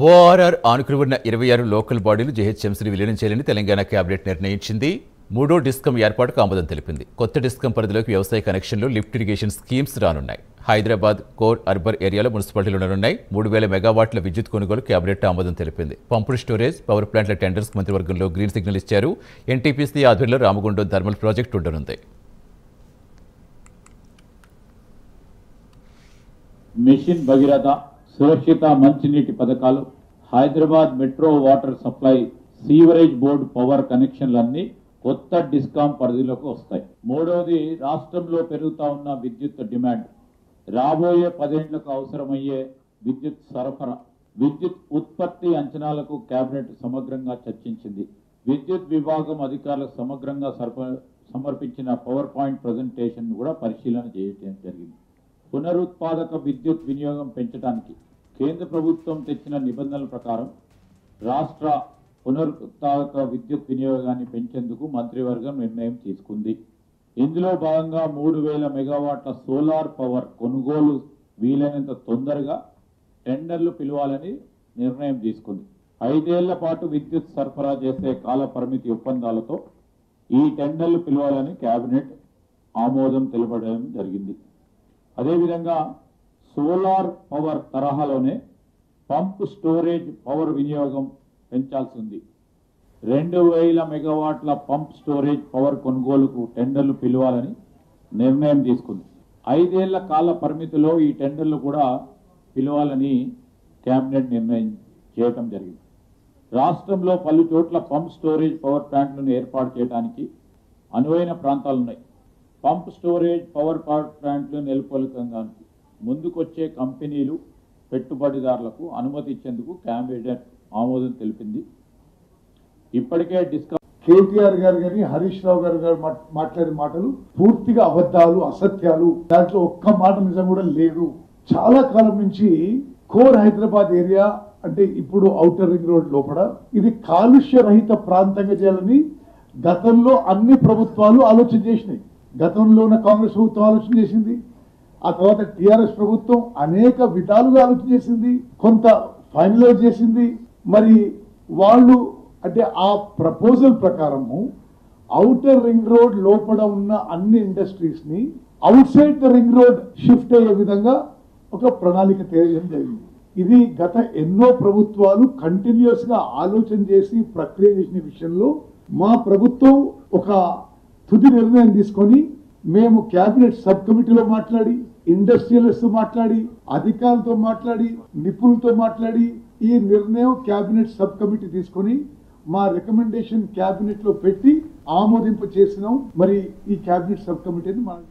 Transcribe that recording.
ORR ఆనుకుని ఉన్న 26 local బాడీలు జీహెచ్ఎంసీని విలీనం చేయాలని తెలంగాణ కేబినెట్ నిర్ణయించింది. మూడో డిస్కమ్ ఏర్పాటుకు ఆమోదం తెలిపింది. కొత్త డిస్కమ్ పరిధిలోకి వ్యవసాయ కనెక్షన్లు, లిఫ్ట్ ఇరిగేషన్ స్కీమ్స్ రానున్నాయి. హైదరాబాద్ కోర్ అర్బన్ ఏరియాలో మున్సిపాలిటీలు ఉండనున్నాయి. 3000 మెగావాట్ల విద్యుత్ కొనుగోలు కేబినెట్ ఆమోదం తెలిపింది. పంపుడు స్టోరేజ్, పవర్ ప్లాంట్ల టెండర్స్ మంత్రివర్గంలో గ్రీన్ సిగ్నల్ ఇచ్చారు. ఎన్టీపీసీ ఆధ్వర్యంలో రామగుండం థర్మల్ ప్రాజెక్టు ఉండనుంది. మిషన్ భగీరథ, సురక్షిత మంచినీటి పథకాలు, Hyderabad metro water supply, sewerage board power కనెక్షన్లన్నీ కొత్త డిస్కాం పరిధిలోకి వస్తాయి. మూడవది, రాష్ట్రంలో పెరుగుతా ఉన్న విద్యుత్ డిమాండ్, రాబోయే 10 ఏళ్లకు అవసరమయ్యే విద్యుత్ సరఫరా, విద్యుత్ ఉత్పత్తి అంచనాలకు కేబినెట్ సమగ్రంగా చర్చించింది. విద్యుత్ విభాగం అధికారులకు సమగ్రంగా సమర్పించిన పవర్ పాయింట్ ప్రజెంటేషన్ కూడా పరిశీలన చేయడం జరిగింది. పునరుత్పాదక విద్యుత్ వినియోగం పెంచడానికి కేంద్ర ప్రభుత్వం తెచ్చిన నిబంధనల ప్రకారం రాష్ట్ర పునరుత్పాదక విద్యుత్ వినియోగాన్ని పెంచేందుకు మంత్రివర్గం నిర్ణయం తీసుకుంది. ఇందులో భాగంగా 3000 మెగావాట్ల సోలార్ పవర్ కొనుగోలు వీలైనంత తొందరగా టెండర్లు పిలవాలని నిర్ణయం తీసుకుంది. 5 ఏళ్ల పాటు విద్యుత్ సరఫరా చేసే కాల పరిమితి ఒప్పందాలతో ఈ టెండర్లు పిలవాలని కేబినెట్ ఆమోదం తెలపడం జరిగింది. అదేవిధంగా సోలార్ పవర్ తరహాలోనే పంప్ స్టోరేజ్ పవర్ వినియోగం పెంచాల్సి ఉంది. 2000 మెగావాట్ల పంప్ స్టోరేజ్ పవర్ కొనుగోలుకు టెండర్లు పిలవాలని నిర్ణయం తీసుకుంది. 5 ఏళ్ల కాల పరిమితిలో ఈ టెండర్లు కూడా పిలవాలని కేబినెట్ నిర్ణయం చేయటం జరిగింది. రాష్ట్రంలో పలు చోట్ల పంప్ స్టోరేజ్ పవర్ ప్లాంట్లను ఏర్పాటు చేయడానికి అనువైన ప్రాంతాలున్నాయి. పంప్ స్టోరేజ్ పవర్ ప్లాంట్లు నెలకొల్పడానికి ముందుకొచ్చే కంపెనీలు, పెట్టుబడిదారులకు అనుమతి ఇచ్చేందుకు కేబినెట్ ఆమోదం తెలిపింది. ఇప్పటికే కేటీఆర్ గారు కానీ హరీష్ రావు గారు మాట్లాడిన మాటలు పూర్తిగా అబద్ధాలు, అసత్యాలు. దాంట్లో ఒక్క మాట నిజం కూడా లేదు. చాలా కాలం నుంచి కోర్ హైదరాబాద్ ఏరియా అంటే ఇప్పుడు ఔటర్ రింగ్ రోడ్ లోపల ఇది కాలుష్య రహిత ప్రాంతంగా చేయాలని గతంలో అన్ని ప్రభుత్వాలు ఆలోచన చేసినాయి. గతంలో ఉన్న కాంగ్రెస్ ప్రభుత్వం ఆలోచన చేసింది. ఆ తర్వాత టిఆర్ఎస్ ప్రభుత్వం అనేక విధాలుగా ఆలోచన చేసింది, కొంత ఫైనలైజ్ చేసింది. మరి వాళ్ళు అంటే ఆ ప్రపోజల్ ప్రకారము ఔటర్ రింగ్ రోడ్ లోపల ఉన్న అన్ని ఇండస్ట్రీస్ ని out side the ring road shift అయ్యే విధంగా ఒక ప్రణాళిక తయారు జరిగింది. ఇది గత ఎన్నో ప్రభుత్వాలు కంటిన్యూస్ గా ఆలోచన చేసి ప్రక్రియ చేసిన విషయంలో మా ప్రభుత్వం ఒక తుది నిర్ణయం తీసుకొని మేము కేబినెట్ సబ్ కమిటీలో మాట్లాడి, ఇండస్ట్రియలిస్ట్ మాట్లాడి, అధికారులతో మాట్లాడి, నిపుణులతో మాట్లాడి ఈ నిర్ణయం కేబినెట్ సబ్ కమిటీ తీసుకొని మా రికమెండేషన్ కేబినెట్ లో పెట్టి ఆమోదింపు చేసినాం. మరి ఈ కేబినెట్ సబ్ కమిటీని మనం